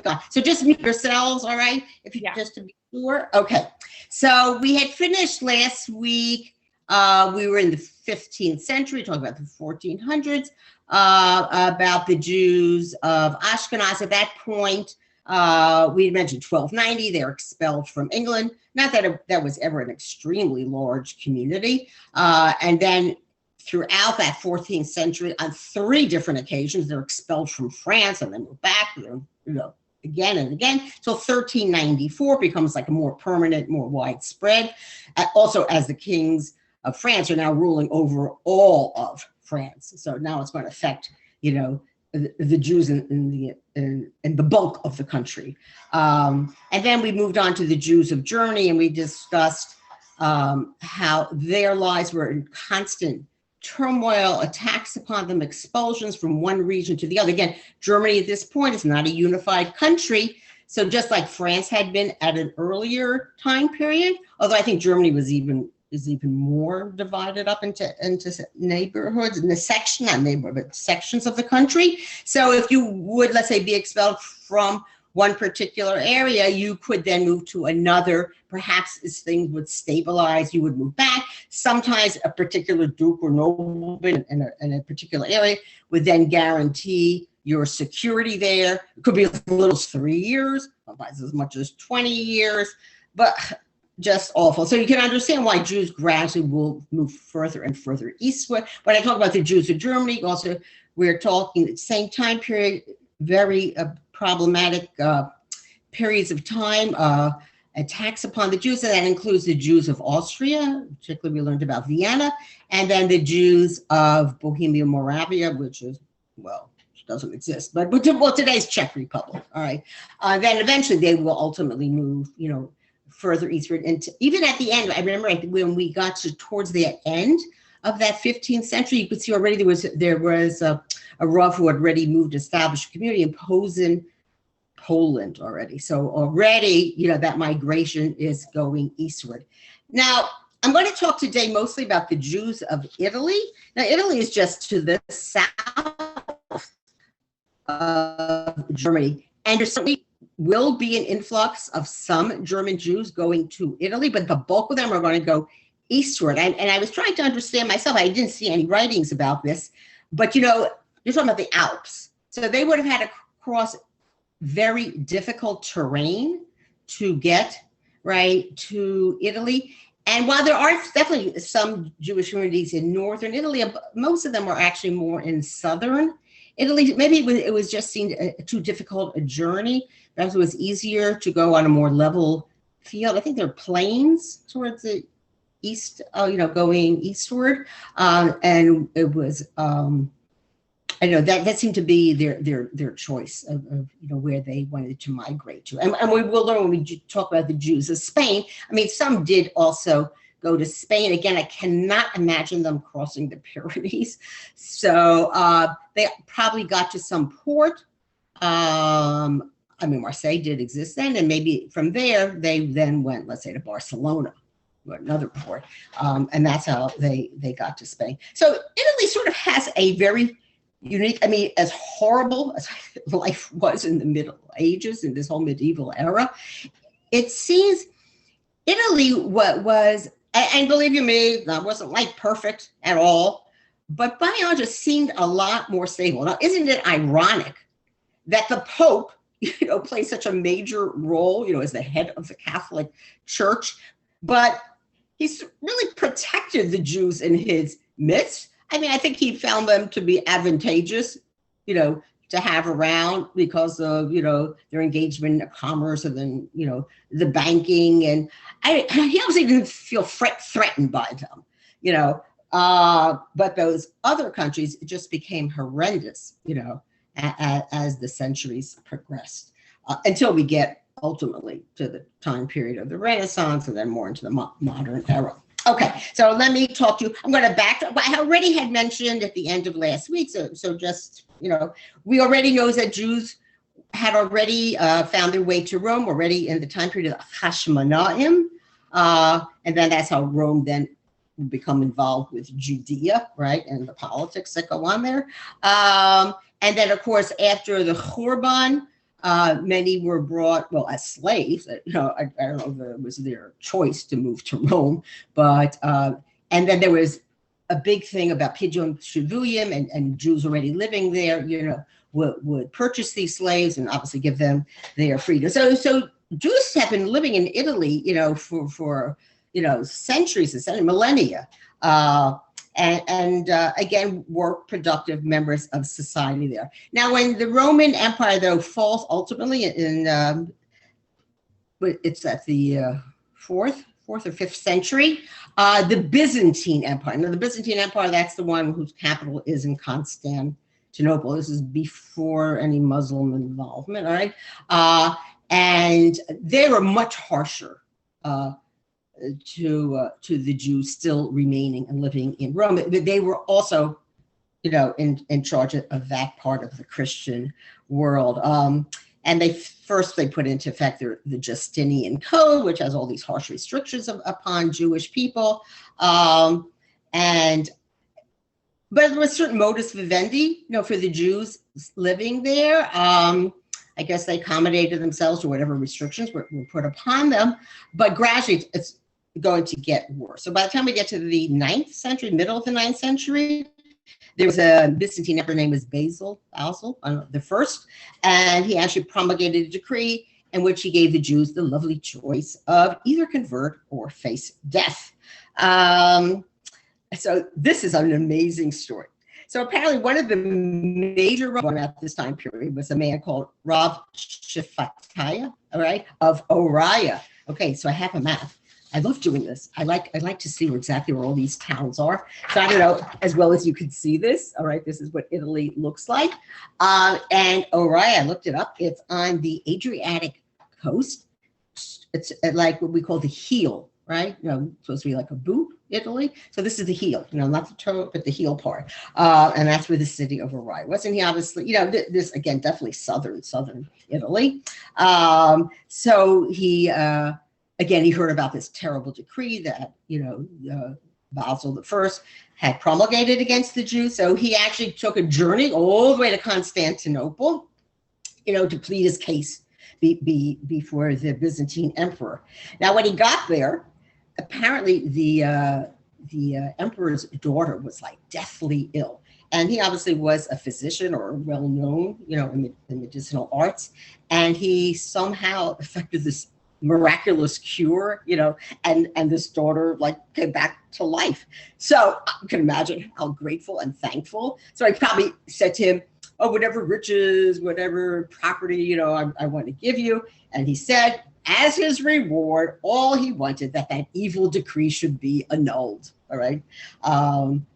God. So just mute yourselves, all right? If you Yeah. just to be sure. Okay. So we had finished last week. We were in the 15th century, talking about the 1400s, about the Jews of Ashkenaz. At that point, we mentioned 1290. They're expelled from England. Not that that was ever an extremely large community. And then throughout that 14th century, on 3 different occasions, they're expelled from France and then move back, again and again. So 1394 becomes like a more permanent, more widespread. Also, as the kings of France are now ruling over all of France. So now it's going to affect, the Jews in the bulk of the country. And then we moved on to the Jews of Germany, and we discussed how their lives were in constant turmoil, attacks upon them, expulsions from one region to the other. Again, Germany at this point is not a unified country. So just like France had been at an earlier time period, although I think Germany is even more divided up into neighborhoods, in the section, not neighborhood, but sections of the country. So if you would, let's say, be expelled from one particular area, you could then move to another. Perhaps as things would stabilize, you would move back. Sometimes a particular duke or nobleman in a particular area would then guarantee your security there. It could be as little as 3 years, sometimes as much as 20 years, but just awful. So you can understand why Jews gradually will move further and further eastward. When I talk about the Jews of Germany, also we're talking the same time period, very problematic periods of time, attacks upon the Jews, and that includes the Jews of Austria, particularly we learned about Vienna, and then the Jews of Bohemia, Moravia, which is, doesn't exist, but today's Czech Republic, all right? Then eventually they will ultimately move, further eastward. And even at the end, I remember when we got towards the end of that 15th century, you could see already there was a Rav who had already moved, established a community in Posen, Poland already. So already, that migration is going eastward. Now, I'm going to talk today mostly about the Jews of Italy. Now, Italy is just to the south of Germany, and there certainly will be an influx of some German Jews going to Italy, but the bulk of them are going to go eastward. And I was trying to understand myself. I didn't see any writings about this, but you're talking about the Alps. So they would have had to cross very difficult terrain to get right to Italy. And while there are definitely some Jewish communities in northern Italy, most of them are actually more in southern Italy. Maybe it was just seen too difficult a journey. Perhaps it was easier to go on a more level field. I think there are plains towards the east, going eastward. And it was, I know that seemed to be their choice of where they wanted to migrate to. And we will learn when we talk about the Jews of Spain. I mean, some did also go to Spain. Again, I cannot imagine them crossing the Pyrenees. So they probably got to some port. Marseille did exist then, and maybe from there they then went, let's say, to Barcelona, or another port, and that's how they got to Spain. So Italy sort of has a very unique, as horrible as life was in the Middle Ages, in this whole medieval era, it seems Italy was, and believe you me, that wasn't like perfect at all, but by and large, it seemed a lot more stable. Now, isn't it ironic that the Pope, plays such a major role, as the head of the Catholic Church, but he's really protected the Jews in his midst. I think he found them to be advantageous, to have around because of, their engagement in commerce and then, the banking. And he obviously didn't feel threatened by them, but those other countries just became horrendous, as the centuries progressed, until we get ultimately to the time period of the Renaissance and then more into the modern era. Okay, so let me talk to you. I'm going to back up. I already had mentioned at the end of last week, so just, we already know that Jews had already found their way to Rome already in the time period of Hashmonaim, and then that's how Rome then would become involved with Judea, right, and the politics that go on there. And then, of course, after the Khurban, Many were brought, well, as slaves. I don't know if it was their choice to move to Rome, but and then there was a big thing about Pidyon Shivuyim, and Jews already living there, would purchase these slaves and obviously give them their freedom. So Jews have been living in Italy, for centuries and centuries, millennia. And again, were productive members of society there. Now, when the Roman Empire, though, falls ultimately it's at the fourth or fifth century, the Byzantine Empire. Now, the Byzantine Empire, that's the one whose capital is in Constantinople. This is before any Muslim involvement, all right? And they were much harsher to the Jews still remaining and living in Rome. They were also, in charge of that part of the Christian world. And they put into effect the Justinian Code, which has all these harsh restrictions upon Jewish people. But there was certain modus vivendi, for the Jews living there. I guess they accommodated themselves to whatever restrictions were put upon them. But gradually, it's going to get worse. So by the time we get to the 9th century, middle of the 9th century, there was a Byzantine emperor named Basil the first, and he actually promulgated a decree in which he gave the Jews the lovely choice of either convert or face death. So this is an amazing story. So apparently one of the major at this time period was a man called Rav Shefatiah, all right, of Oriah. Okay, so I have a map. I love doing this. I like to see exactly where all these towns are. So I don't know, as well as you can see this. All right, this is what Italy looks like. And Oriah, I looked it up. It's on the Adriatic coast. It's like what we call the heel, right? Supposed to be like a boot, Italy. So this is the heel, not the toe, but the heel part. And that's where the city of Oriah was. And he obviously, this again, definitely southern Italy. So he, again, he heard about this terrible decree that, Basil I had promulgated against the Jews. So he actually took a journey all the way to Constantinople, to plead his case before the Byzantine emperor. Now, when he got there, apparently the emperor's daughter was like deathly ill. And he obviously was a physician or well-known, in the medicinal arts. And he somehow effected this miraculous cure, and this daughter came back to life. So you can imagine how grateful and thankful. So I probably said to him, oh, whatever riches, whatever property, I want to give you. And he said, as his reward, all he wanted, that evil decree should be annulled. All right.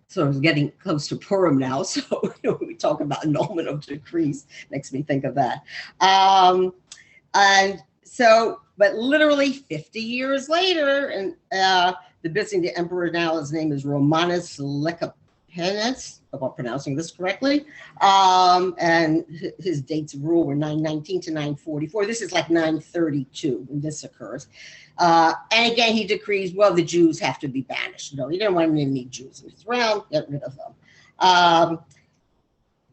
So I was getting close to Purim now. So when we talk about annulment of decrees, makes me think of that. And so, but literally 50 years later, and the Byzantine emperor now, his name is Romanus Lecapenus, if I'm pronouncing this correctly, and his dates of rule were 919 to 944. This is like 932 when this occurs. And again, he decrees, well, the Jews have to be banished. He didn't want any Jews in his realm, get rid of them.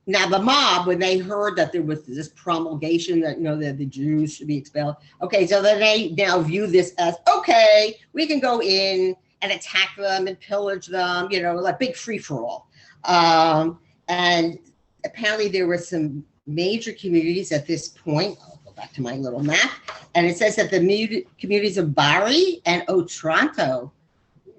Now, the mob, when they heard that there was this promulgation that, that the Jews should be expelled, okay, so then they now view this as, okay, we can go in and attack them and pillage them, like big free-for-all. And apparently there were some major communities at this point. I'll go back to my little map. And it says that the communities of Bari and Otranto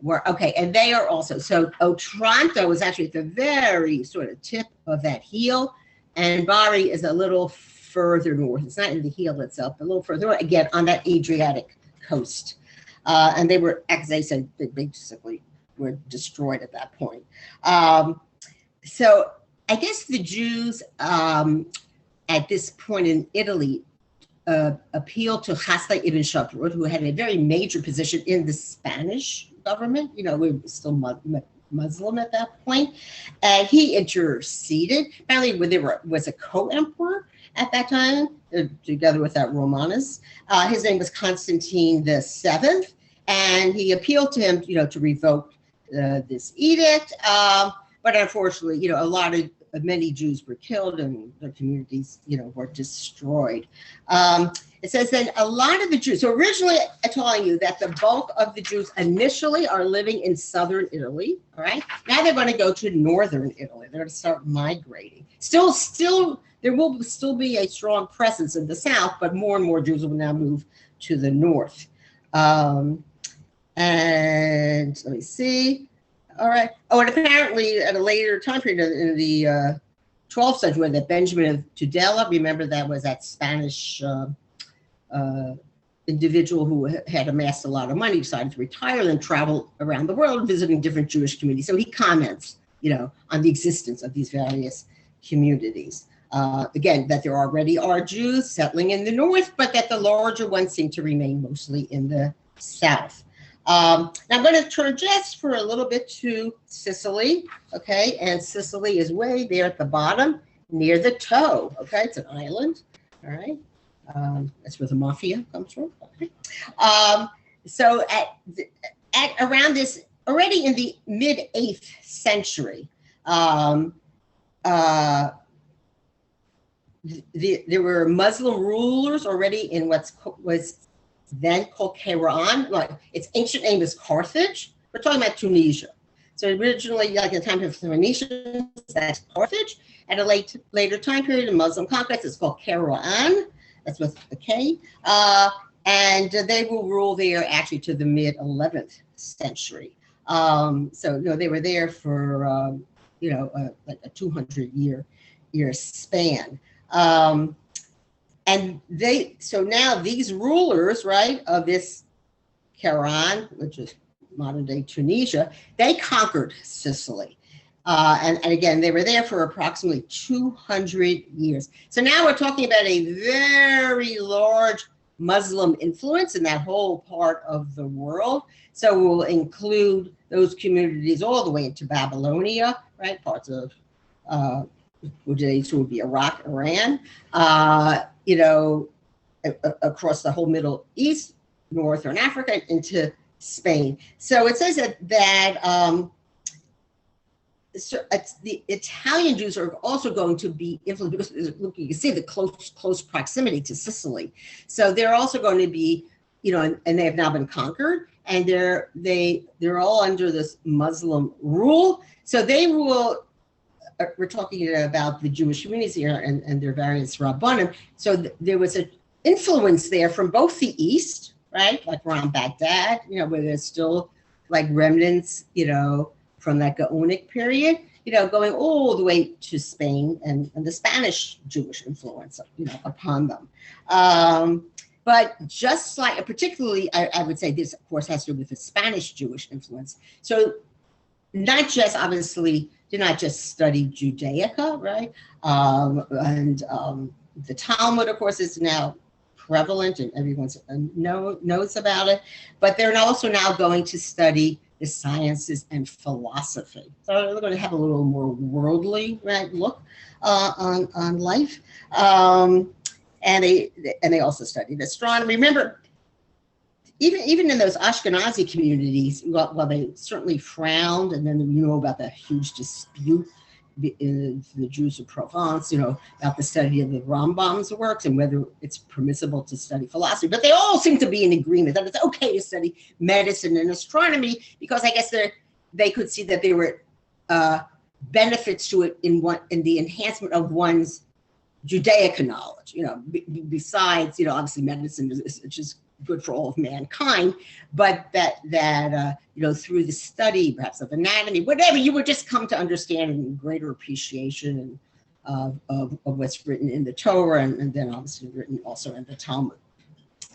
were, okay, and they are also, so Otranto is actually at the very sort of tip of that heel, and Bari is a little further north. It's not in the heel itself, but a little further north, again, on that Adriatic coast. And they were, as they said, they basically were destroyed at that point. So I guess the Jews at this point in Italy appealed to Hasdai ibn Shaprut, who had a very major position in the Spanish government. We were still Muslim at that point. And he interceded. Apparently, when there was a co-emperor at that time, together with that Romanus. His name was Constantine VII, and he appealed to him, to revoke this edict. But unfortunately, a lot of many Jews were killed and the communities, were destroyed. It says that a lot of the Jews, so originally I'm telling you that the bulk of the Jews initially are living in southern Italy, all right? Now they're going to go to northern Italy. They're going to start migrating. Still, there will still be a strong presence in the south, but more and more Jews will now move to the north. And let me see. All right. Oh, and apparently at a later time period in the 12th century, that Benjamin of Tudela, remember that was that Spanish individual who had amassed a lot of money, decided to retire and travel around the world visiting different Jewish communities. So he comments, on the existence of these various communities. Again, that there already are Jews settling in the north, but that the larger ones seem to remain mostly in the south. Now I'm going to turn just for a little bit to Sicily, okay? And Sicily is way there at the bottom, near the toe, okay? It's an island, all right? That's where the mafia comes from. Okay. So at around this, already in the mid-8th century, there were Muslim rulers already in what was then called Kairouan. Like its ancient name is Carthage. We're talking about Tunisia. So originally, like in the time of the Phoenicians, that's Carthage. At a later time period in Muslim conquest, it's called Kairouan. That's with a K. And they will rule there actually to the mid-11th century. So they were there for like a 200-year span. And so now these rulers, right, of this Kairouan, which is modern day Tunisia, they conquered Sicily. And again, they were there for approximately 200 years. So now we're talking about a very large Muslim influence in that whole part of the world. So we'll include those communities all the way into Babylonia, right, parts of which would be Iraq, Iran, across the whole Middle East, Northern Africa, into Spain. So it says that the Italian Jews are also going to be influenced because you can see the close proximity to Sicily. So they're also going to be, and they have now been conquered, and they're all under this Muslim rule. So they will. We're talking about the Jewish communities here and their various rabbanim. So there was an influence there from both the east, right, like around Baghdad, where there's still like remnants, from that Gaonic period, going all the way to Spain and the Spanish Jewish influence, upon them. But just like, particularly, I would say this, of course, has to do with the Spanish Jewish influence. So not just, obviously, did not just study Judaica, right? And the Talmud, of course, is now prevalent and everyone knows about it. But they're also now going to study the sciences and philosophy. So they're going to have a little more worldly, right, look on life. And they also studied astronomy. Remember, even in those Ashkenazi communities, while they certainly frowned, and then about the huge dispute in the Jews of Provence, about the study of the Rambam's works and whether it's permissible to study philosophy. But they all seem to be in agreement that it's okay to study medicine and astronomy because I guess they could see that there were benefits to it in the enhancement of one's Judaic knowledge. Besides, obviously medicine is just good for all of mankind, but that through the study, perhaps of anatomy, whatever, you would just come to understand and greater appreciation of what's written in the Torah and then obviously written also in the Talmud.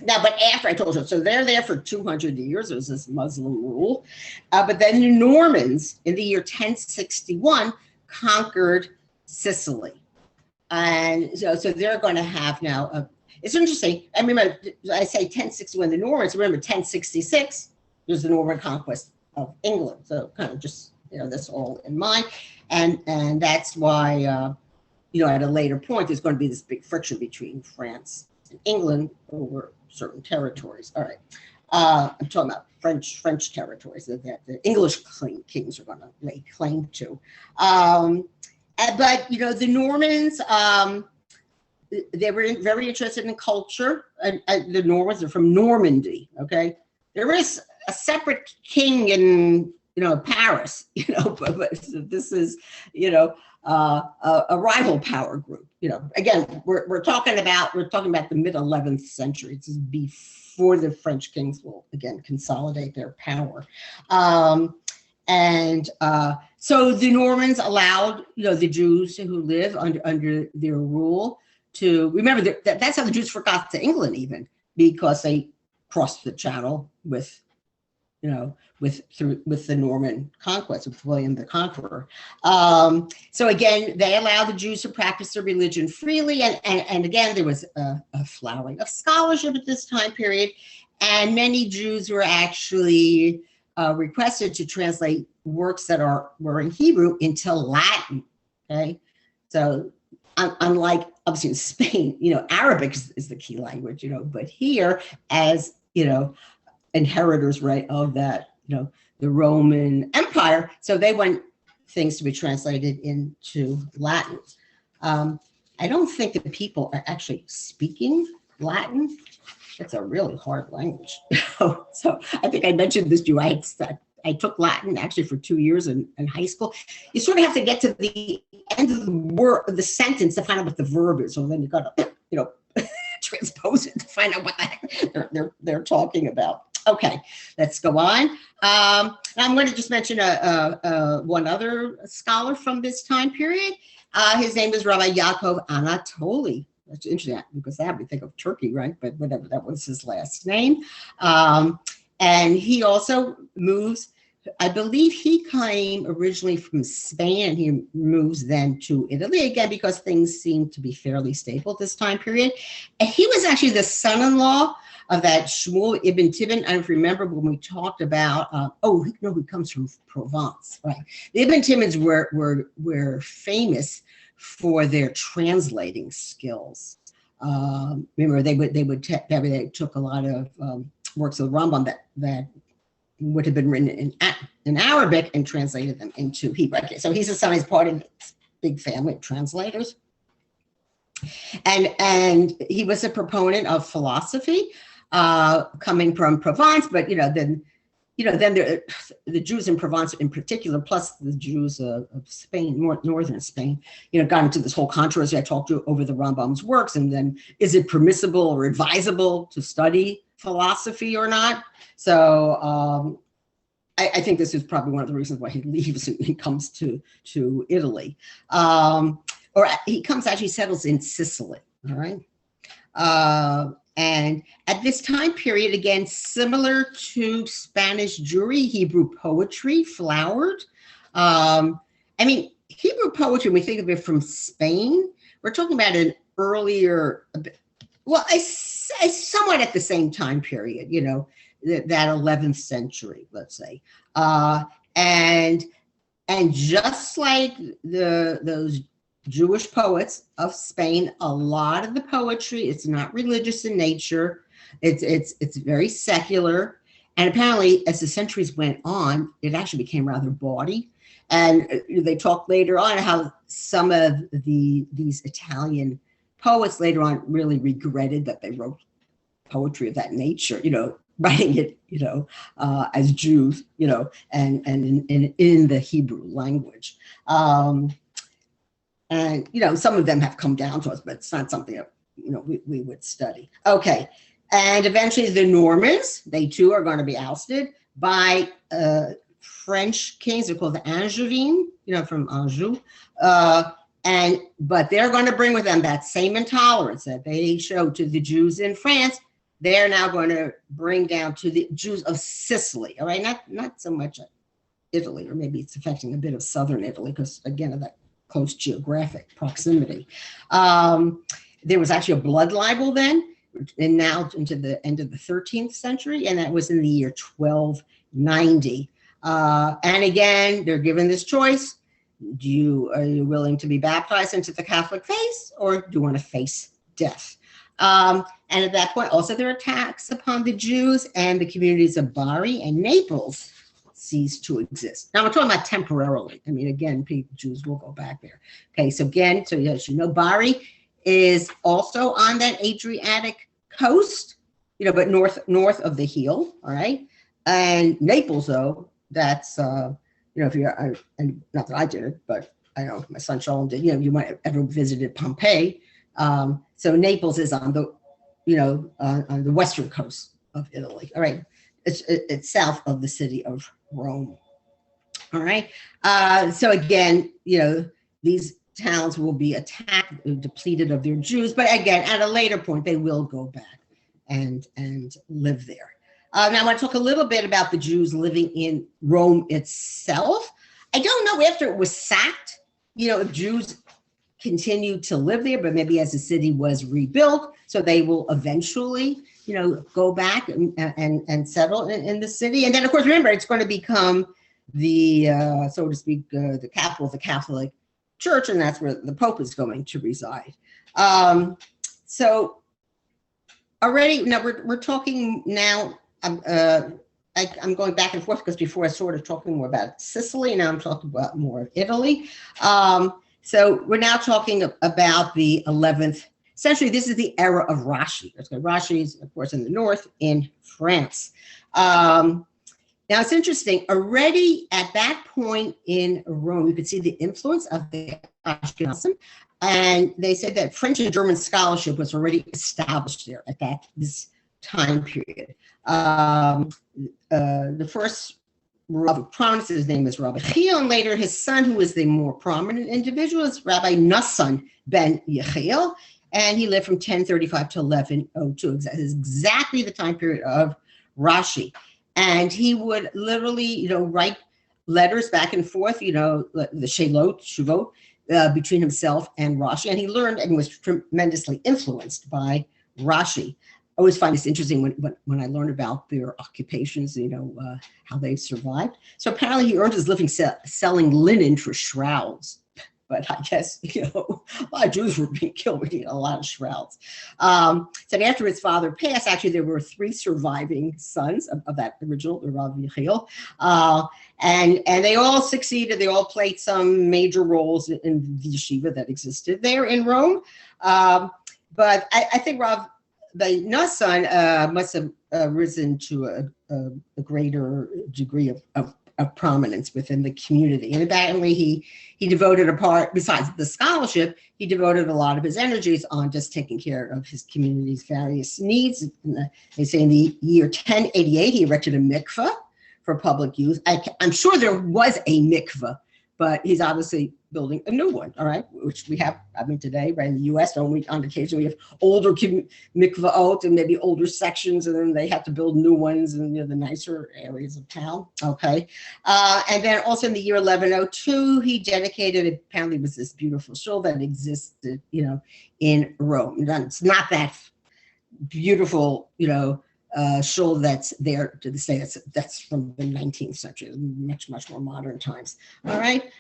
Now, but after I told you, so they're there for 200 years, there's this Muslim rule, but then the Normans in the year 1061 conquered Sicily. And so they're going to have now it's interesting. I remember I say 1061 the Normans. Remember 1066 was the Norman conquest of England. So kind of just that's all in mind, and that's why at a later point there's going to be this big friction between France and England over certain territories. All right, I'm talking about French territories that the English kings are going to lay claim to. But the Normans, they were very interested in culture. The Normans are from Normandy. Okay, there is a separate king in Paris. But this is a rival power group. Again, we're talking about the mid 11th century. This is before the French kings will again consolidate their power. So the Normans allowed the Jews who live under their rule to remember that's how the Jews forgot to England, even because they crossed the Channel with the Norman conquest with William the Conqueror. So again, they allowed the Jews to practice their religion freely, and again there was a flowering of scholarship at this time period, and many Jews were actually requested to translate works that were in Hebrew into Latin. Okay, so unlike obviously in Spain, Arabic is the key language, but here, as inheritors, right, of that, the Roman Empire, so they want things to be translated into Latin. I don't think that people are actually speaking Latin. It's a really hard language. So I think I mentioned this to you. I took Latin actually for 2 years in high school. You sort of have to get to the end of the sentence to find out what the verb is. So then you got to, transpose it to find out what the heck they're talking about. Okay, let's go on. I'm going to just mention one other scholar from this time period. His name is Rabbi Yaakov Anatoli. That's interesting because that we think of Turkey, right? But whatever, that was his last name. And he also moves, I believe he came originally from Spain, and he moves then to Italy again because things seemed to be fairly stable at this time period. And he was actually the son-in-law of that Shmuel ibn Tibbon. I don't remember when we talked about, he comes from Provence, right? The Ibn Tibbons were famous for their translating skills. Remember, they took a lot of works of the Rambam that would have been written in Arabic and translated them into Hebrew. Okay, so he's part of this big family of translators. And he was a proponent of philosophy, coming from Provence, but then the Jews in Provence in particular, plus the Jews of Spain, northern Spain, got into this whole controversy I talked to over the Rambam's works, and then is it permissible or advisable to study philosophy or not? So I think this is probably one of the reasons why he leaves and he comes to Italy. Or he actually settles in Sicily, all right? And at this time period, again, similar to Spanish Jewry, Hebrew poetry flowered. Hebrew poetry, when we think of it from Spain, we're talking about an earlier, somewhat at the same time period, that 11th century, let's say. And just like those Jewish poets of Spain, a lot of the poetry, it's not religious in nature. It's very secular. And apparently, as the centuries went on, it actually became rather bawdy. And they talk later on how some of these Italian poets later on really regretted that they wrote poetry of that nature, writing it, as Jews, and in the Hebrew language. And, some of them have come down to us, but it's not something that, we would study. Okay. And eventually the Normans, they too are going to be ousted by French kings. They're called the Angevins, from Anjou. But they're going to bring with them that same intolerance that they showed to the Jews in France. They're now going to bring down to the Jews of Sicily. All right. Not so much Italy, or maybe it's affecting a bit of southern Italy because, again, of that close geographic proximity. There was actually a blood libel then, and now into the end of the 13th century, and that was in the year 1290. And again, they're given this choice. Are you willing to be baptized into the Catholic faith, or do you want to face death? And at that point, also there are attacks upon the Jews and the communities of Bari and Naples. cease to exist. Now, I'm talking about temporarily. I mean, again, Jews will go back there. Okay, so again, so as you know, Bari is also on that Adriatic coast, but north of the heel, all right? And Naples, though, that's, if you're, and not that I did it, but I know my son Shalom did, you might have ever visited Pompeii. So Naples is on the, on the western coast of Italy, all right? It's south of the city of Rome, all right? So again, these towns will be attacked, depleted of their Jews, but again, at a later point, they will go back and live there. Now I want to talk a little bit about the Jews living in Rome itself. I don't know after it was sacked, if Jews continued to live there, but maybe as the city was rebuilt, so they will eventually, go back and settle in the city. And then, of course, remember, it's going to become the, so to speak, the capital of the Catholic Church, and that's where the Pope is going to reside. So already, now we're talking now, I'm going back and forth because before I started talking more about Sicily, now I'm talking about more of Italy. So we're now talking about the 11th century. This is the era of Rashi. Rashi is, of course, in the north in France. Now it's interesting, already at that point in Rome, you could see the influence of the Ashkenazim, and they said that French and German scholarship was already established there at this time period. The first Rav of prominence, his name is Rabbi Yechiel, and later his son, who is the more prominent individual, is Rabbi Nassan ben Yechiel, and he lived from 1035 to 1102. This is exactly the time period of Rashi. And he would literally, write letters back and forth, the Shelot, Shuvot, between himself and Rashi. And he learned and was tremendously influenced by Rashi. I always find this interesting when I learn about their occupations, how they survived. So apparently he earned his living selling linen for shrouds. But I guess, a lot of Jews were being killed. We need a lot of shrouds. So after his father passed, actually, there were 3 surviving sons of that original, the Rav Yechiel. And they all succeeded. They all played some major roles in the yeshiva that existed there in Rome. But I think Rav Nassan must have risen to a greater degree of prominence within the community. And apparently he devoted besides the scholarship, he devoted a lot of his energies on just taking care of his community's various needs. They say in the year 1088, he erected a mikveh for public use. I'm sure there was a mikveh, but he's obviously building a new one, all right, which we have, today, right, in the U.S., don't we, on occasion, we have older mikvaot and maybe older sections, and then they have to build new ones in the nicer areas of town, okay? And then also in the year 1102, he dedicated, apparently it was this beautiful shul that existed, in Rome. And it's not that beautiful, shul that's there to this day. That's from the 19th century, much more modern times. All right.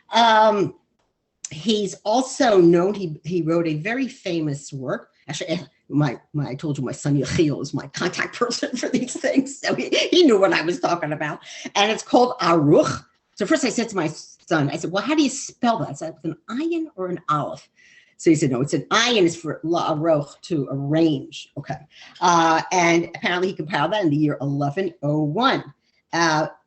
He's also known. He wrote a very famous work. Actually, I told you my son Yechiel is my contact person for these things, so he knew what I was talking about. And it's called Aruch. So first I said to my son, I said, "Well, how do you spell that?" I said, "With an ayin or an aleph?" So he said, no, it's an ayin is for la'aroch, to arrange. Okay. And apparently he compiled that in the year 1101.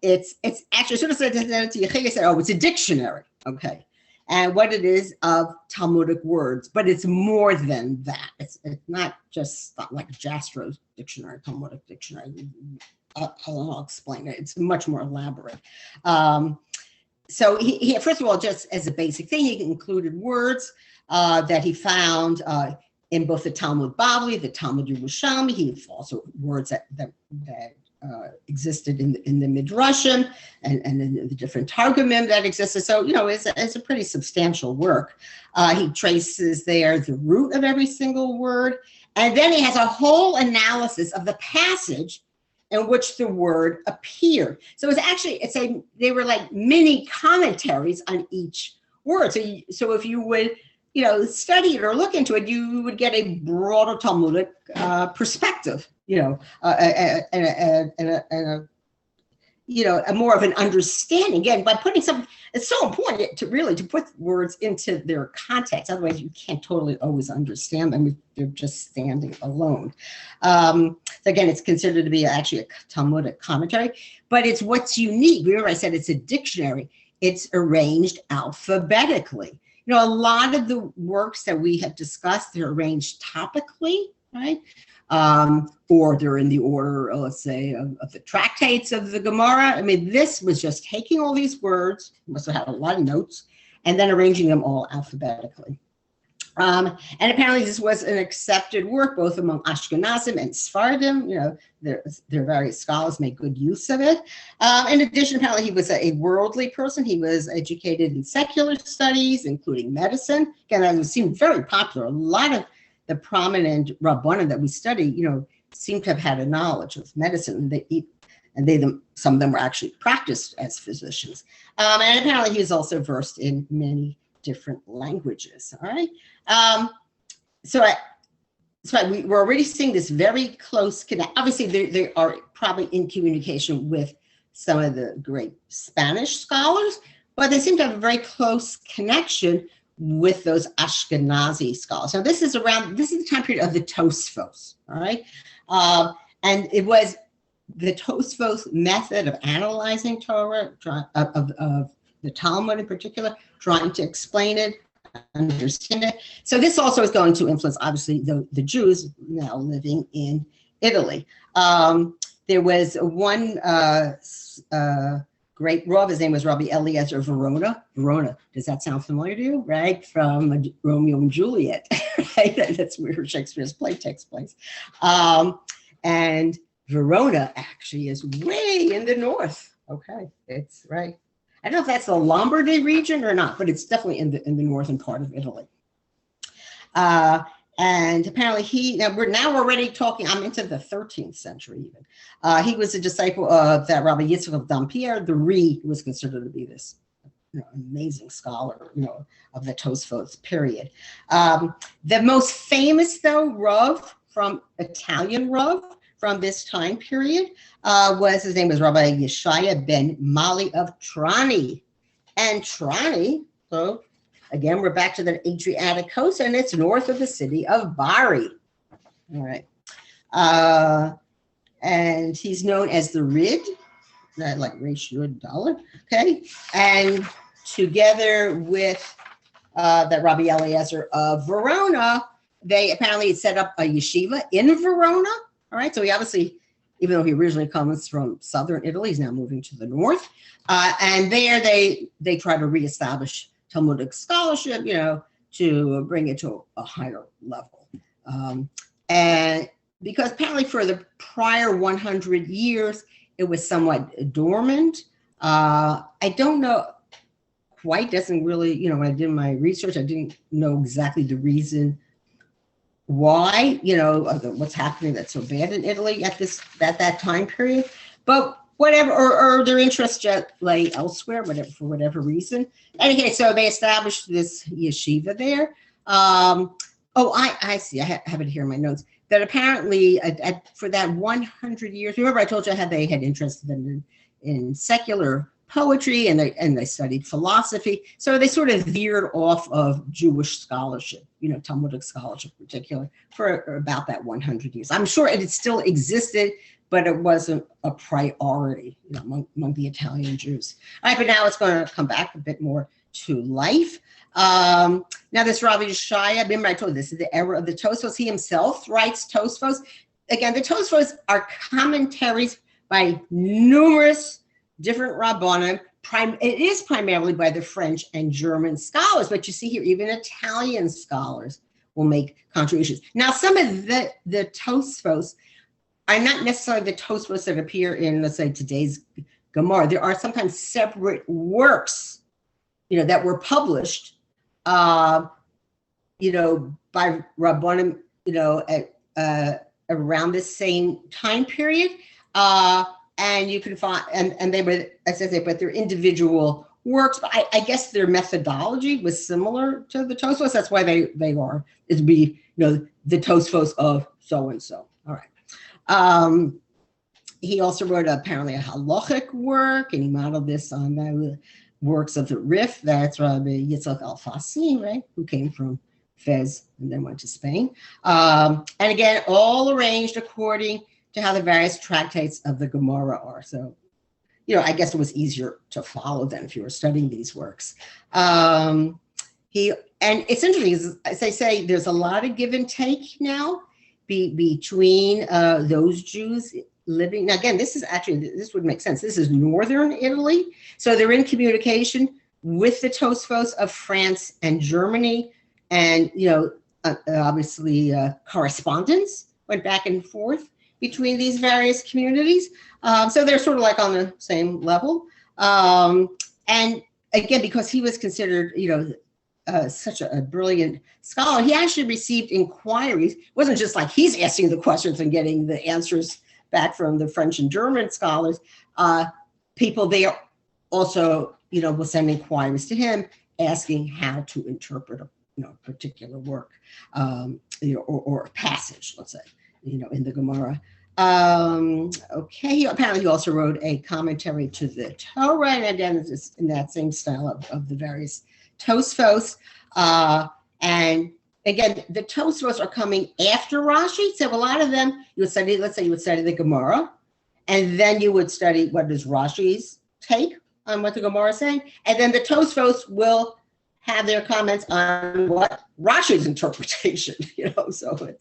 It's actually, as soon as I said that to Yechiel, I said, oh, it's a dictionary. Okay. And what it is of Talmudic words, but it's more than that. It's not just like Jastro's dictionary, Talmudic dictionary. I'll explain it. It's much more elaborate. So he first of all, just as a basic thing, he included words that he found in both the Talmud Bavli, the Talmud Yerushalmi. He also words that existed in the Midrashim and in the different Targumim that existed. So, it's a pretty substantial work. He traces there the root of every single word. And then he has a whole analysis of the passage in which the word appeared. So they were like mini commentaries on each word. So if you would, study it or look into it, you would get a broader Talmudic perspective, and a more of an understanding. Again, by putting something, it's so important to really to put words into their context. Otherwise, you can't totally always understand them if they're just standing alone. So again, it's considered to be actually a Talmudic commentary, but it's what's unique. Remember, I said it's a dictionary. It's arranged alphabetically. A lot of the works that we have discussed, they're arranged topically, right? Or they're in the order, let's say, of the tractates of the Gemara. I mean, this was just taking all these words, must have had a lot of notes, and then arranging them all alphabetically. And apparently this was an accepted work both among Ashkenazim and Sephardim. Their various scholars made good use of it. In addition, apparently he was a worldly person. He was educated in secular studies, including medicine. Again, that seemed very popular. A lot of the prominent Rabbanim that we study, seem to have had a knowledge of medicine. Some of them were actually practiced as physicians. And apparently he was also versed in many different languages. All right. So we're already seeing this very close connect. Obviously, they are probably in communication with some of the great Spanish scholars, but they seem to have a very close connection with those Ashkenazi scholars. Now, this is the time period of the Tosfos, all right? And it was the Tosfos method of analyzing Torah, of the Talmud in particular, trying to explain it, understand it. So this also is going to influence, obviously, the Jews now living in Italy. There was one great Rav, his name was Rabbi Eliezer Verona. Verona, does that sound familiar to you? Right, from Romeo and Juliet. Right? That's where Shakespeare's play takes place. And Verona actually is way in the north. Okay, it's right. I don't know if that's the Lombardy region or not, but it's definitely in the northern part of Italy. And apparently we're already talking, I'm into the 13th century even. He was a disciple of that Rabbi Yitzchak of Dampierre. The Ri was considered to be this amazing scholar, of the Tosfos period. The most famous, though, Rav Italian Rav from this time period his name was Rabbi Yeshaya ben Mali of Trani. And Trani, so again, we're back to the Adriatic coast, and it's north of the city of Bari. All right. And he's known as the Rid, like ratio dollar, okay? And together with that Rabbi Eliezer of Verona, they apparently set up a yeshiva in Verona. All right, so he obviously, even though he originally comes from southern Italy, he's now moving to the north. And there they try to reestablish Talmudic scholarship, to bring it to a higher level. And because apparently for the prior 100 years, it was somewhat dormant. I don't know quite, doesn't really, when I did my research, I didn't know exactly the reason why, what's happening that's so bad in Italy at that time period. But whatever, or their interest lay elsewhere, for whatever reason. Anyway, so they established this yeshiva there. I see. I have it here in my notes. That apparently, for that 100 years, remember I told you they had interest in secular poetry, and they studied philosophy. So they sort of veered off of Jewish scholarship, Talmudic scholarship in particular, for about that 100 years. I'm sure it still existed, but it wasn't a priority among the Italian Jews. All right, but now it's going to come back a bit more to life. Now this Rabbi Yeshaya, remember I told you this is the era of the Tosfos. He himself writes Tosfos. Again, the Tosfos are commentaries by numerous different Rabbanim. It is primarily by the French and German scholars, but you see here, even Italian scholars will make contributions. Now, some of the Tosfos are not necessarily the Tosfos that appear in, let's say, today's Gemara. There are sometimes separate works, that were published, by Rabbanim, around this same time period. And you can find, and they were, as I say, but they're individual works. But I guess their methodology was similar to the Tosfos. That's why they are. It'd be, the Tosfos of so and so. All right. He also wrote apparently a halachic work, and he modeled this on the works of the Rif. That's Rabbi Yitzchak Alfasi, right, who came from Fez and then went to Spain. And again, all arranged according to how the various tractates of the Gemara are. So, I guess it was easier to follow then if you were studying these works. And it's interesting, as I say, there's a lot of give and take now between those Jews living. Now, again, this would make sense. This is northern Italy. So they're in communication with the Tosfos of France and Germany. And, obviously correspondence went back and forth between these various communities. So they're sort of like on the same level. And again, because he was considered, such a brilliant scholar, he actually received inquiries. It wasn't just like he's asking the questions and getting the answers back from the French and German scholars. People there also, will send inquiries to him asking how to interpret a particular work, or a passage, let's say, in the Gemara. Okay, apparently he also wrote a commentary to the Torah, and again, it's in that same style of the various Tosfos. And again, the Tosfos are coming after Rashi, so a lot of them you would study, let's say you would study the Gemara, and then you would study what is Rashi's take on what the Gemara is saying, and then the Tosfos will have their comments on what Rashi's interpretation, so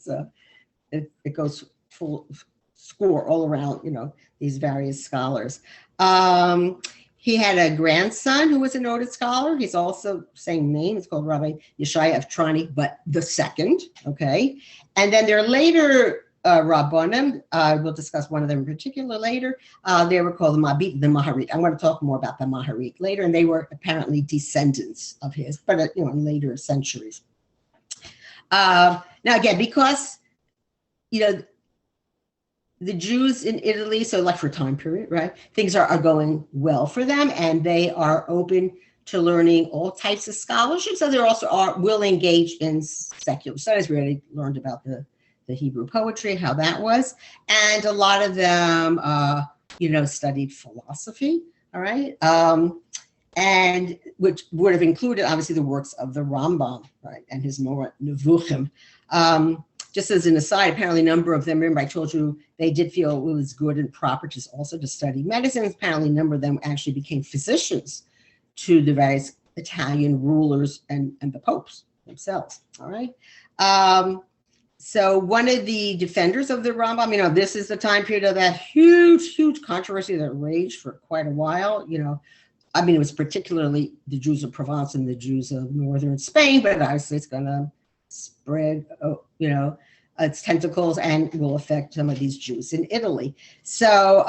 it goes full score all around, these various scholars. He had a grandson who was a noted scholar. He's also same name. It's called Rabbi Yeshaya of Trani, but the second, okay? And then there are later Rabbanim. We'll discuss one of them in particular later. They were called the Mabit, the Maharit. I'm going to talk more about the Maharit later, and they were apparently descendants of his, but in later centuries. Now again, because the Jews in Italy, so like for a time period, right, things are going well for them, and they are open to learning all types of scholarship. So they also will engage in secular studies. We already learned about the Hebrew poetry, how that was. And a lot of them, studied philosophy, all right? And which would have included, obviously, the works of the Rambam, right, and his Moreh Nevuchim. Just as an aside, apparently a number of them, remember I told you, they did feel it was good and proper just also to study medicine. Apparently a number of them actually became physicians to the various Italian rulers and the popes themselves, all right? So one of the defenders of the Rambam, this is the time period of that huge controversy that raged for quite a while, it was particularly the Jews of Provence and the Jews of northern Spain, but obviously it's going to spread, its tentacles and will affect some of these Jews in Italy. So,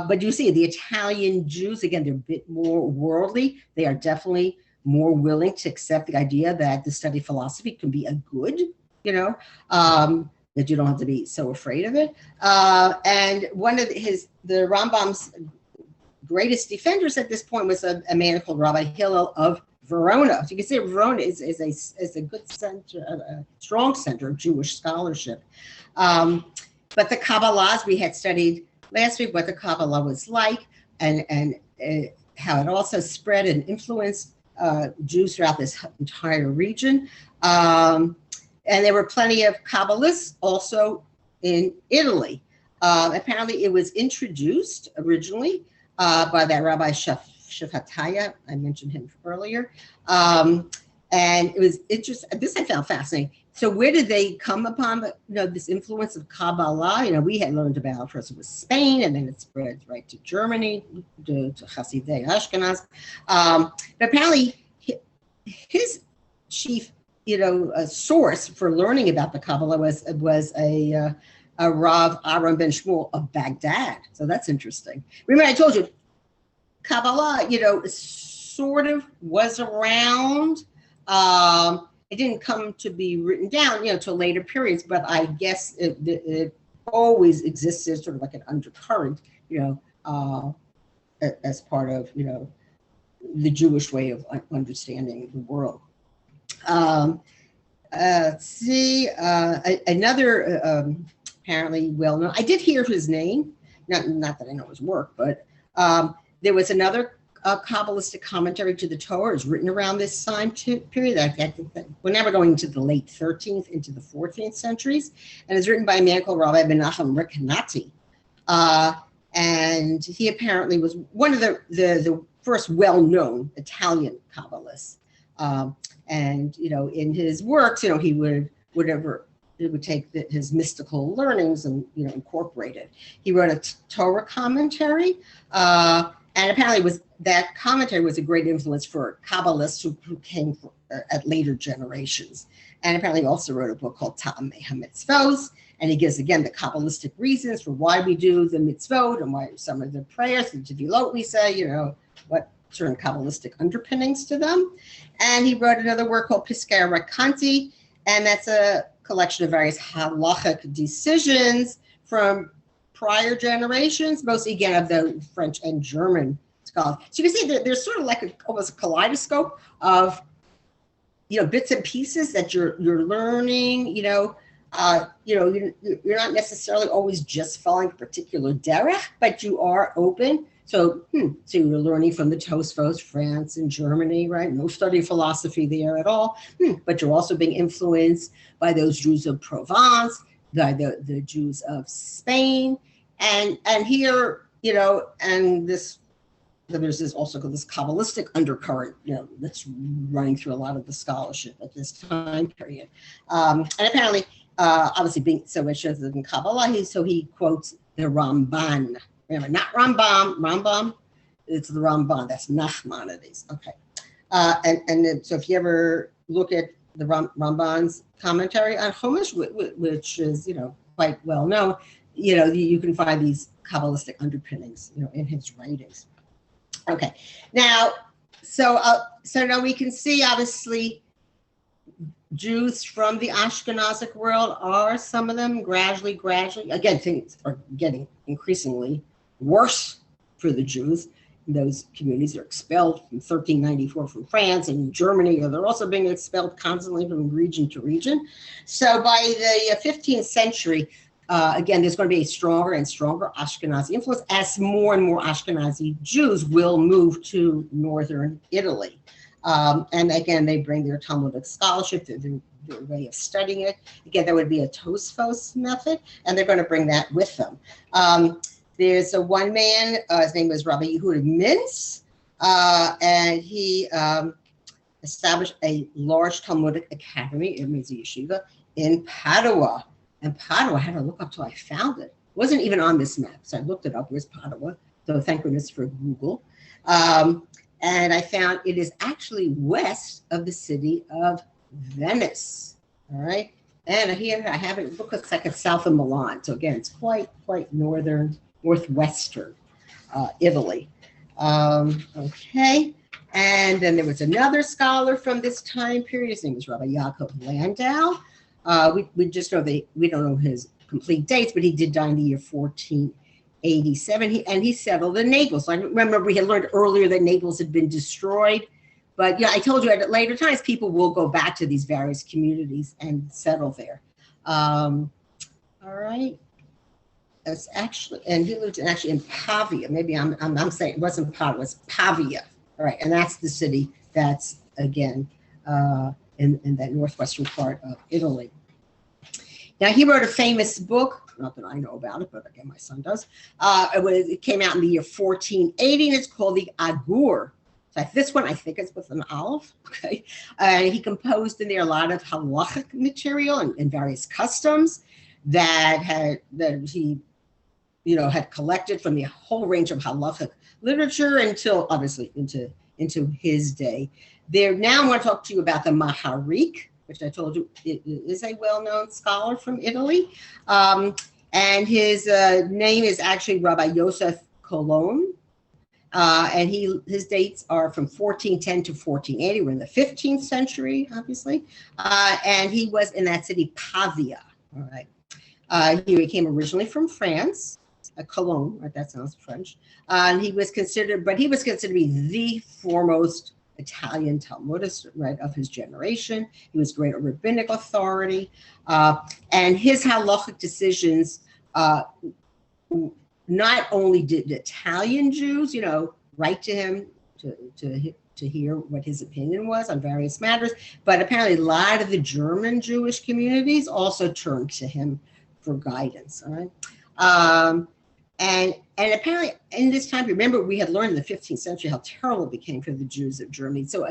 but you see, the Italian Jews, again, they're a bit more worldly. They are definitely more willing to accept the idea that the study of philosophy can be a good, that you don't have to be so afraid of it. And one of the Rambam's greatest defenders at this point was a man called Rabbi Hillel of Verona. So you can see Verona is a good center, a strong center of Jewish scholarship. But the Kabbalah, we had studied last week what the Kabbalah was like, and how it also spread and influenced Jews throughout this entire region. And there were plenty of Kabbalists also in Italy. Apparently it was introduced originally by that Rabbi Shafataya, I mentioned him earlier. And it was interesting. This I found fascinating. So where did they come upon this influence of Kabbalah? We had learned about first it was Spain, and then it spread right to Germany, to Hasidei Ashkenaz. But apparently his chief, source for learning about the Kabbalah was a Rav Aaron ben Shmuel of Baghdad. So that's interesting. Remember I told you, Kabbalah, sort of was around. It didn't come to be written down, till later periods, but I guess it always existed sort of like an undercurrent, as part of, the Jewish way of understanding the world. Let's see, another apparently well-known, I did hear his name, not that I know his work, but there was another Kabbalistic commentary to the Torah is written around this time period. I think that we're now going into the late 13th into the 14th centuries, and it's written by a man called Rabbi Menachem Rekanati. And he apparently was one of the first well-known Italian Kabbalists. And in his works, he would take his mystical learnings and incorporate it. He wrote a Torah commentary, and apparently that commentary was a great influence for Kabbalists who came at later generations. And apparently also wrote a book called Ta'amei HaMitzvot, and he gives again the Kabbalistic reasons for why we do the mitzvot and why some of the prayers, the tefillot we say, what certain Kabbalistic underpinnings to them. And he wrote another work called Piskei Rakanti, and that's a collection of various halachic decisions from prior generations, mostly again of the French and German scholars. So you can see that there's sort of like almost a kaleidoscope of bits and pieces that you're learning. You're not necessarily always just following a particular derech, but you are open. So you're learning from the Tosfos, France and Germany, right? No study of philosophy there at all. But you're also being influenced by those Jews of Provence, by the Jews of Spain, and here, and there's also this Kabbalistic undercurrent, that's running through a lot of the scholarship at this time period. And apparently, obviously being so interested in Kabbalah, so he quotes the Ramban. Remember, not Rambam, it's the Ramban. That's Nachmanides. Okay. And so if you ever look at the Ramban's commentary on Chumash, which is, quite well known, you can find these Kabbalistic underpinnings, in his writings. Okay. Now, so now we can see, obviously, Jews from the Ashkenazic world are some of them gradually, again, things are getting increasingly worse for the Jews. Those communities are expelled from 1394 from France and Germany, or they're also being expelled constantly from region to region. So by the 15th century, again, there's going to be a stronger and stronger Ashkenazi influence as more and more Ashkenazi Jews will move to northern Italy. And again, they bring their Talmudic scholarship, their way of studying it. Again, that would be a Tosfos method, and they're going to bring that with them. There's one man, his name was Rabbi Yehuda Mintz, and he established a large Talmudic academy, it means a yeshiva, in Padua. And Padua, I had to look up till I found it. It wasn't even on this map, so I looked it up. Where's Padua? So thank goodness for Google. And I found it is actually west of the city of Venice. All right. And here I have it, looks like it's south of Milan. So again, it's quite northwestern Italy. Okay. And then there was another scholar from this time period. His name was Rabbi Yaakov Landau. We just know we don't know his complete dates, but he did die in the year 1487. He settled in Naples. I remember we had learned earlier that Naples had been destroyed, but I told you at later times people will go back to these various communities and settle there. All right. It's actually, and he lived in Pavia. Maybe I'm saying it wasn't Pavia, it was Pavia. All right, and that's the city that's again in that northwestern part of Italy. Now, he wrote a famous book, not that I know about it, but again, my son does. It came out in the year 1480, and it's called the Agur. So this one, I think it's with an aleph, okay? He composed in there a lot of halachic material and various customs that he had collected from the whole range of halachic literature until, obviously, into his day. Now I want to talk to you about the Maharik, which I told you is a well-known scholar from Italy. And his name is actually Rabbi Yosef Colon. And his dates are from 1410 to 1480. We're in the 15th century, obviously. And he was in that city, Pavia. All right. He came originally from France. Cologne, right? That sounds French. And he was considered to be the foremost Italian Talmudist, right, of his generation. He was great rabbinic authority, and his halachic decisions not only did Italian Jews, write to him to hear what his opinion was on various matters, but apparently a lot of the German Jewish communities also turned to him for guidance. All right. And apparently in this time, remember, we had learned in the 15th century how terrible it became for the Jews of Germany. So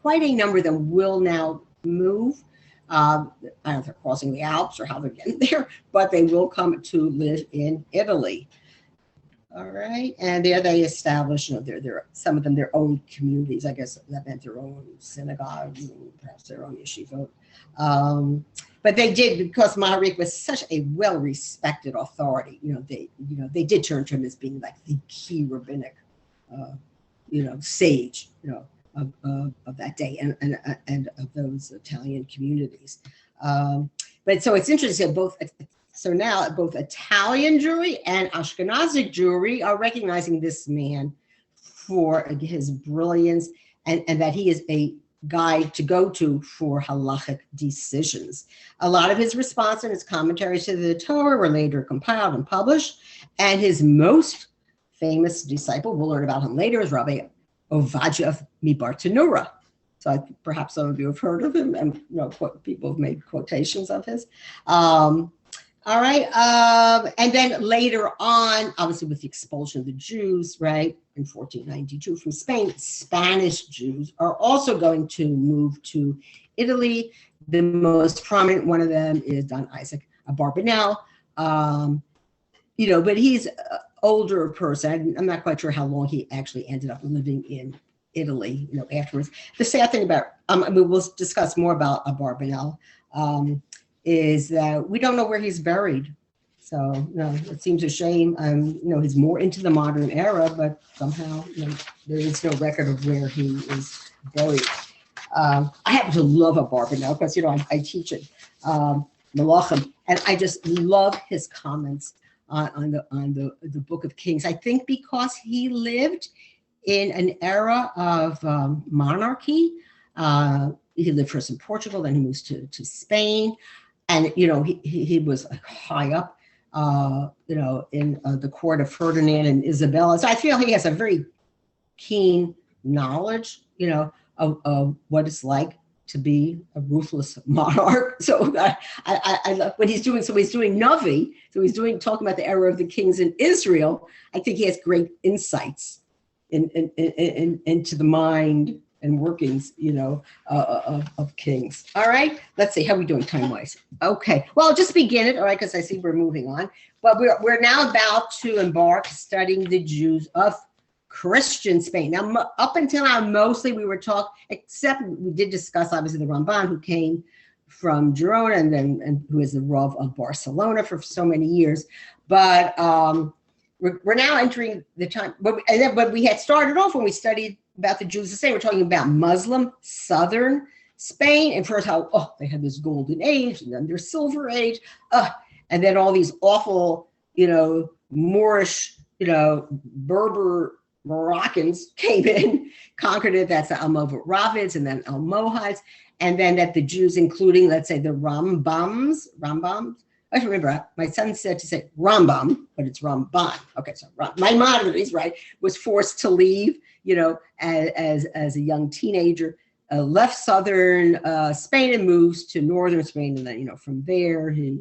quite a number of them will now move. I don't know if they're crossing the Alps or how they're getting there, but they will come to live in Italy. All right, and there they established, some of them their own communities. I guess that meant their own synagogue, perhaps their own yeshiva. But they did, because Maharik was such a well-respected authority. They did turn to him as being like the key rabbinic, sage, of that day and of those Italian communities. But so it's interesting, so now both Italian Jewry and Ashkenazic Jewry are recognizing this man for his brilliance and that he is a guide to go to for halachic decisions. A lot of his response and his commentaries to the Torah were later compiled and published, and his most famous disciple, we'll learn about him later, is Rabbi Ovadia of Mibartanura. So perhaps some of you have heard of him, and people have made quotations of his. All right, and then later on, obviously with the expulsion of the Jews, right, in 1492 from Spain, Spanish Jews are also going to move to Italy. The most prominent one of them is Don Isaac Abarbanel, but he's an older person. I'm not quite sure how long he actually ended up living in Italy, afterwards. The sad thing about, we'll discuss more about Abarbanel, is that we don't know where he's buried. So, it seems a shame. He's more into the modern era, but somehow there is no record of where he is buried. I happen to love Abarbanel because, I teach it, Malachim, and I just love his comments on the Book of Kings. I think because he lived in an era of monarchy. He lived first in Portugal, then he moves to Spain. And, he was high up, in the court of Ferdinand and Isabella. So I feel he has a very keen knowledge, of what it's like to be a ruthless monarch. So I love what he's doing. So he's doing Navi. So he's talking about the era of the kings in Israel. I think he has great insights into the mind and workings, of kings. All right, let's see, how are we doing time-wise? Okay, well, I'll just begin it, all right, because I see we're moving on. But we're now about to embark studying the Jews of Christian Spain. Now, up until now, mostly we were talking, except we did discuss, obviously, the Ramban, who came from Girona and who is the Rav of Barcelona for so many years. But we're now entering the time, but we had started off when we studied about the Jews of Spain. We're talking about Muslim southern Spain, and first how they had this golden age, and then their silver age, and then all these awful, Moorish, Berber Moroccans came in, conquered it. That's the Almoravids and then Almohads, and then that the Jews, including, let's say, the Rambams. I remember my son said to say Rambam, but it's Ramban. Okay, so Maimonides, right, was forced to leave, as a young teenager, left southern Spain and moves to northern Spain, and then from there he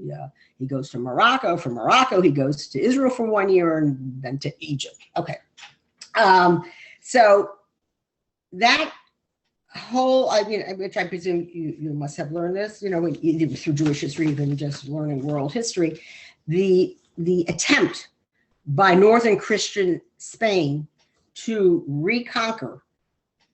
goes to Morocco. From Morocco he goes to Israel for 1 year and then to Egypt. Okay, so that whole, which I presume you must have learned this, either through Jewish history, even just learning world history, the attempt by northern Christian Spain to reconquer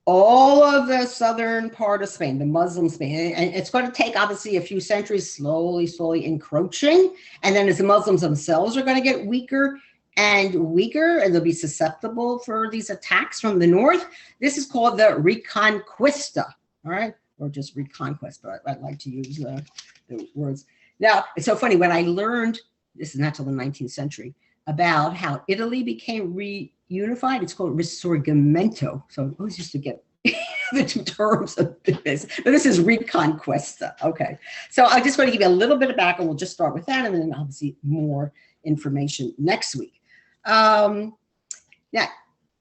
all of the southern part of Spain, the Muslim Spain, and it's going to take obviously a few centuries, slowly encroaching, and then as the Muslims themselves are going to get weaker and weaker, and they'll be susceptible for these attacks from the north. This is called the Reconquista, all right? Or just Reconquest, but I like to use the words. Now, it's so funny, when I learned, this is not till the 19th century, about how Italy became reunified, it's called Risorgimento. So I always used to get the two terms of this, but this is Reconquista, okay? So I just want to give you a little bit of background. We'll just start with that, and then obviously more information next week. Now,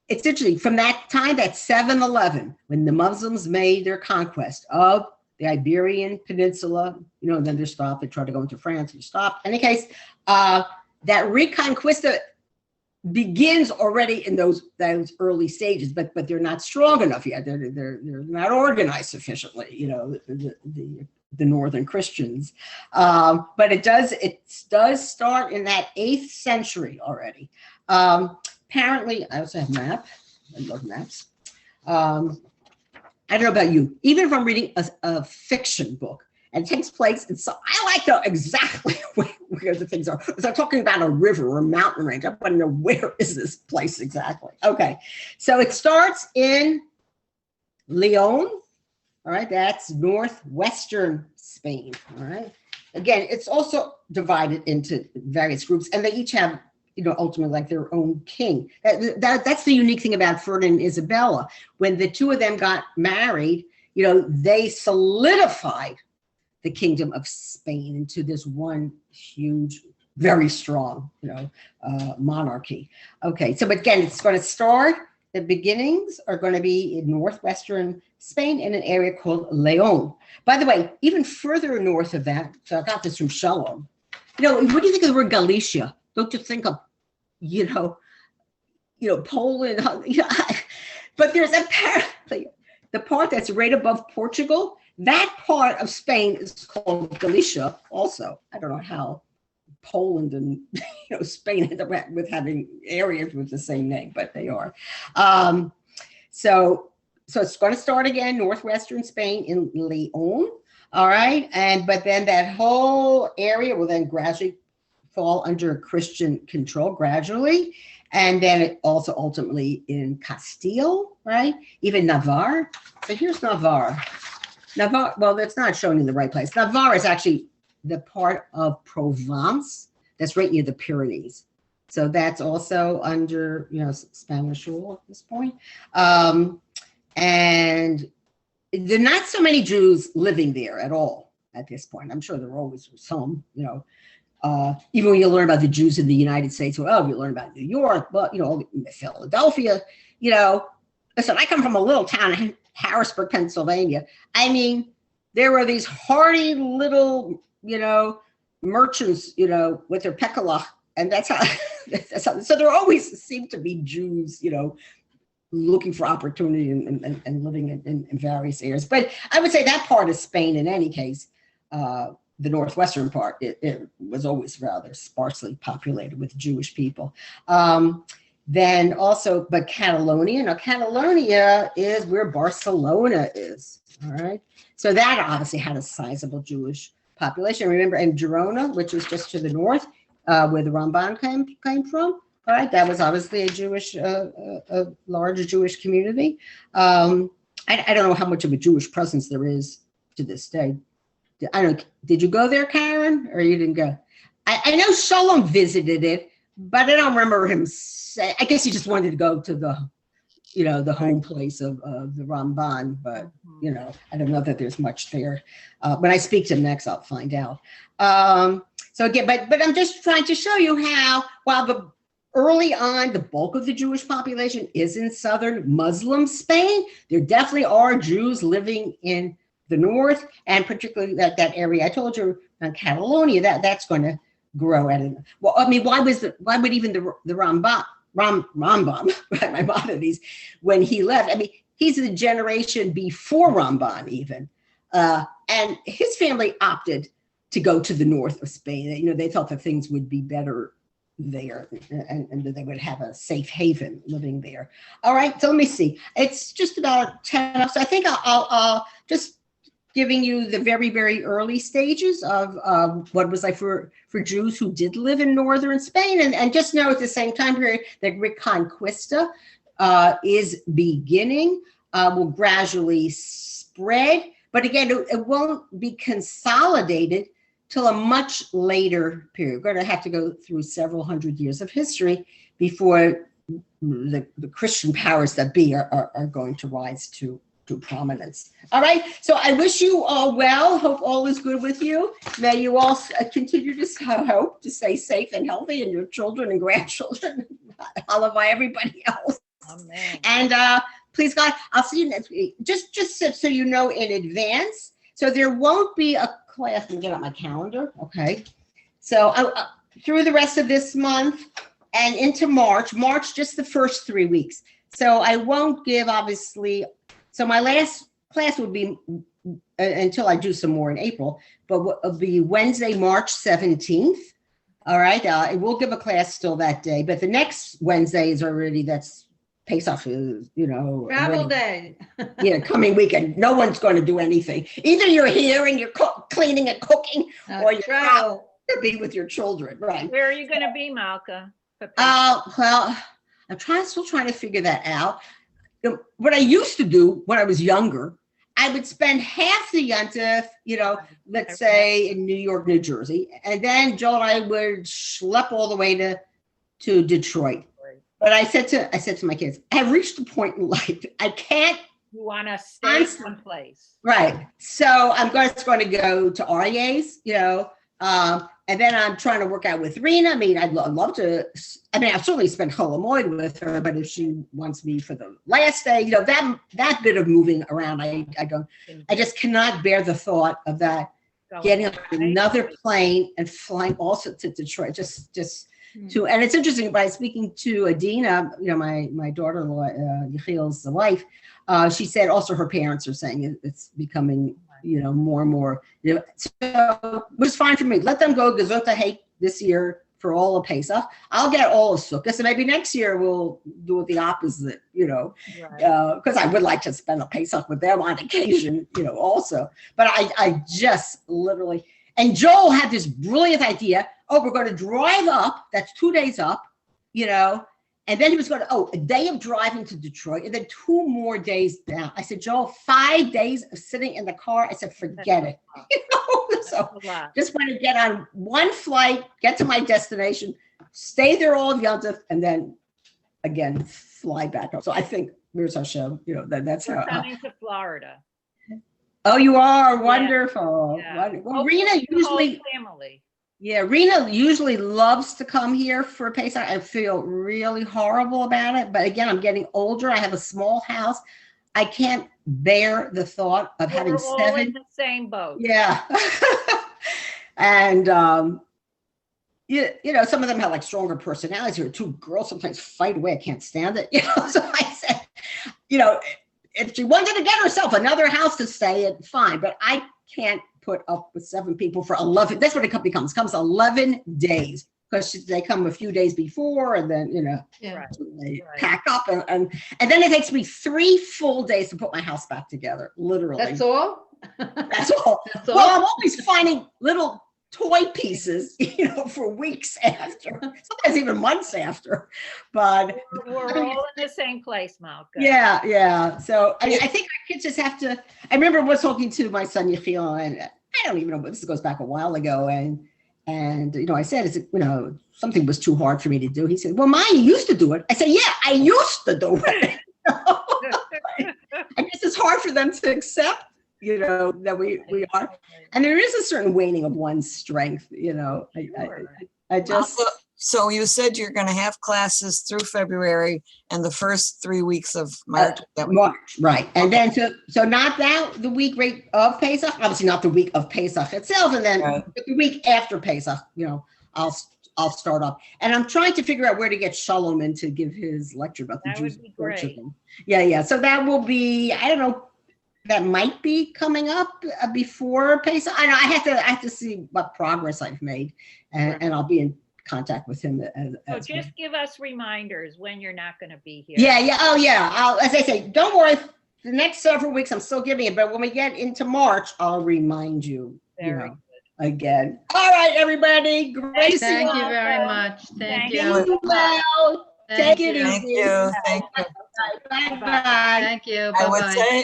it's interesting, from that time, that 711, when the Muslims made their conquest of the Iberian Peninsula, and then they stopped, they tried to go into France, and stopped. In any case, that Reconquista begins already in those early stages, but they're not strong enough yet. They're not organized sufficiently, the northern Christians. But it does start in that 8th century already. Apparently, I also have a map. I love maps. I don't know about you. Even if I'm reading a fiction book and it takes place, and so I like to know exactly where the things are. If I'm talking about a river or a mountain range, I want to know where is this place exactly. Okay, so it starts in Leon. All right, that's northwestern Spain. All right. Again, it's also divided into various groups, and they each have, ultimately like their own king. That's the unique thing about Ferdinand and Isabella. When the two of them got married, they solidified the kingdom of Spain into this one huge, very strong, monarchy. Okay, so again, it's going to start. The beginnings are going to be in northwestern Spain in an area called Leon. By the way, even further north of that, so I got this from Shalom. What do you think of the word Galicia? Don't you think of, Poland? But there's apparently the part that's right above Portugal. That part of Spain is called Galicia. Also, I don't know how Poland and Spain end up with having areas with the same name, but they are. So it's going to start again northwestern Spain in Leon. All right, but then that whole area will then gradually fall under Christian control gradually, and then it also ultimately in Castile, right? Even Navarre. So here's Navarre. Navarre, well, that's not shown in the right place. Navarre is actually the part of Provence that's right near the Pyrenees. So that's also under, Spanish rule at this point. And there are not so many Jews living there at all at this point. I'm sure there are always some, even when you learn about the Jews in the United States, you learn about New York, but, Philadelphia, listen, I come from a little town in Harrisburg, Pennsylvania. I mean, there were these hardy little, merchants, with their pekalach, and that's how, so there always seemed to be Jews, looking for opportunity and living in various areas. But I would say that part of Spain, in any case, the northwestern part, it was always rather sparsely populated with Jewish people. Then also, but Catalonia, now Catalonia is where Barcelona is, all right? So that obviously had a sizable Jewish population. Remember, and Girona, which was just to the north, where the Ramban came from, all right? That was obviously a Jewish, a large Jewish community. I don't know how much of a Jewish presence there is to this day. I don't. Did you go there, Karen, or you didn't go? I know Shalom visited it, but I don't remember him say. I guess he just wanted to go to the, the home place of the Ramban. But I don't know that there's much there. When I speak to him next, I'll find out. So again, but I'm just trying to show you how while early on the bulk of the Jewish population is in southern Muslim Spain, there definitely are Jews living in the north, and particularly that area I told you, Catalonia, that's going to grow at it. Well, I mean, why would even the Rambam, Maimonides, when he left? I mean, he's the generation before Ramban even, and his family opted to go to the north of Spain. They thought that things would be better there, and that they would have a safe haven living there. All right, so let me see. It's just about 10 so I think I'll just giving you the very, very early stages of what it was like for Jews who did live in northern Spain. And just know at the same time period that Reconquista is beginning, will gradually spread. But again, it won't be consolidated till a much later period. We're going to have to go through several hundred years of history before the Christian powers that be are going to rise to prominence. All right, so I wish you all well. Hope all is good with you. May you all continue to hope to stay safe and healthy, and your children and grandchildren. followed by everybody else. Amen. And please God, I'll see you next week. Just so you know in advance. So there won't be a class. Let me get out my calendar. Okay. So through the rest of this month and into March, just the first 3 weeks. So I won't give, obviously. So my last class would be until I do some more in April, but it'll be Wednesday, March 17th. All right. I will give a class still that day, but the next Wednesday is already, that's Pesach, Travel day. Coming weekend. No one's going to do anything. Either you're here and you're cleaning and cooking, or you're out to be with your children. Right. Where are you going to be, Malka? Well, I'm still trying to figure that out. What I used to do when I was younger, I would spend half the Yontif, let's say in New York, New Jersey, and then Joel and I would schlep all the way to Detroit. But I said to my kids, I have reached a point in life I can't. You want to stay in one place, right? So I'm going to go to REA's, and then I'm trying to work out with Rena. I mean, I'd love to. I mean, I've certainly spent Holomoid with her, but if she wants me for the last day, that bit of moving around, I don't. I just cannot bear the thought of that. Getting on another plane and flying also to Detroit, just and it's interesting, by speaking to Adina, my daughter-in-law, Yechiel's wife, she said also her parents are saying it's becoming, more and more, so it was fine for me. Let them go Gesundheit hate this year for all of Pesach. I'll get all of Sukkot, so maybe next year we'll do it the opposite, because I would like to spend a Pesach with them on occasion, also. But I just literally, and Joel had this brilliant idea. Oh, we're going to drive up. That's 2 days up, and then he was going to, a day of driving to Detroit and then 2 more days down. I said, Joel, 5 days of sitting in the car. I said, forget it. So just want to get on one flight, get to my destination, stay there all Yontif, and then again, fly back up. So I think here's our show, that's how. Coming to Florida. Oh, you are wonderful. Yeah. Well, Rena usually. Family. Yeah, Rena usually loves to come here for Pesach. I feel really horrible about it. But again, I'm getting older. I have a small house. I can't bear the thought of having We're all in the same boat. Yeah. And, some of them have like stronger personalities. Here, 2 girls sometimes fight away. I can't stand it. So I said, if she wanted to get herself another house to stay in, fine. But I can't put up with 7 people for 11. That's what it becomes. It comes 11 days because they come a few days before, and then they pack up, and then it takes me 3 full days to put my house back together. Literally. That's all. That's all. Well, I'm always finding little toy pieces, for weeks after, sometimes even months after. But we're all in the same place, Malka. Yeah. So I think our kids just have to. I remember was talking to my son Yechiel, and I don't even know, but this goes back a while ago, and I said, is it, something was too hard for me to do. He said, well, Ma, you used to do it. I said, yeah, I used to do it. I guess it's hard for them to accept, that we are, and there is a certain waning of one's strength, I just. So you said you're going to have classes through February and the first 3 weeks of March. March, right. And then so not the week right of Pesach, obviously not the week of Pesach itself, and then the week after Pesach, I'll start up. And I'm trying to figure out where to get Shalom in to give his lecture about the Jews of Portugal. Yeah. So that will be, I don't know, that might be coming up before Pesach. I know I have to see what progress I've made, and I'll be in contact with him. So just give us reminders when you're not going to be here. Yeah. Oh, yeah. As I say, don't worry. The next several weeks, I'm still giving it, but when we get into March, I'll remind you. Very good. Again. All right, everybody. Great. Thank you very much. Thank you. Well, take it easy. Thank you. Bye. Thank you. Bye-bye. I would say